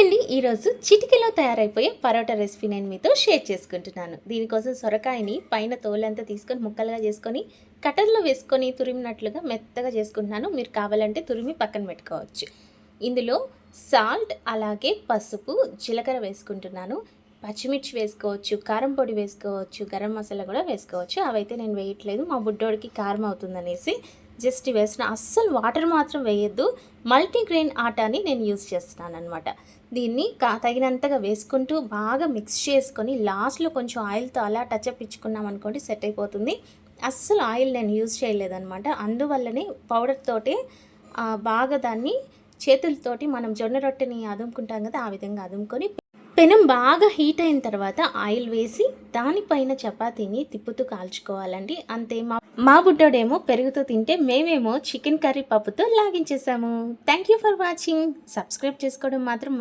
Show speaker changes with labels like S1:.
S1: అండి, ఈరోజు చిటికెలో తయారైపోయే పరోటా రెసిపీ నేను మీతో షేర్ చేసుకుంటున్నాను. దీనికోసం సొరకాయని పైన తోలంతా తీసుకొని ముక్కలుగా చేసుకొని కటర్లో వేసుకొని తురిమినట్లుగా మెత్తగా చేసుకుంటున్నాను. మీరు కావాలంటే తురిమి పక్కన పెట్టుకోవచ్చు. ఇందులో సాల్ట్, అలాగే పసుపు, జీలకర్ర వేసుకుంటున్నాను. పచ్చిమిర్చి వేసుకోవచ్చు, కారం పొడి వేసుకోవచ్చు, గరం మసాలా కూడా వేసుకోవచ్చు. అవైతే నేను వేయట్లేదు, మా బుడ్డోడికి కారం అవుతుందనేసి జస్ట్ వేసిన. అస్సలు వాటర్ మాత్రం వేయొద్దు. మల్టీగ్రెయిన్ ఆటాని నేను యూజ్ చేస్తున్నాను అనమాట. దీన్ని తగినంతగా వేసుకుంటూ బాగా మిక్స్ చేసుకొని లాస్ట్లో కొంచెం ఆయిల్తో అలా టచ్అప్ ఇచ్చుకున్నాం అనుకోండి, సెట్ అయిపోతుంది. అస్సలు ఆయిల్ నేను యూజ్ చేయలేదన్నమాట. అందువల్లనే పౌడర్ తోటే బాగా దాన్ని చేతులతోటి మనం జొన్న రొట్టెని అదుముకుంటాం కదా, ఆ విధంగా అదుముకొని పెనం బాగా హీట్ అయిన తర్వాత ఆయిల్ వేసి దానిపైన చపాతీని తిప్పుతూ కాల్చుకోవాలండి. అంతే. మా బుడ్డోడేమో పెరుగుతో తింటే, మేమేమో చికెన్ కర్రీ పప్పుతో లాగించేసాము. Thank you for watching. Subscribe చేసుకోవడం మాత్రం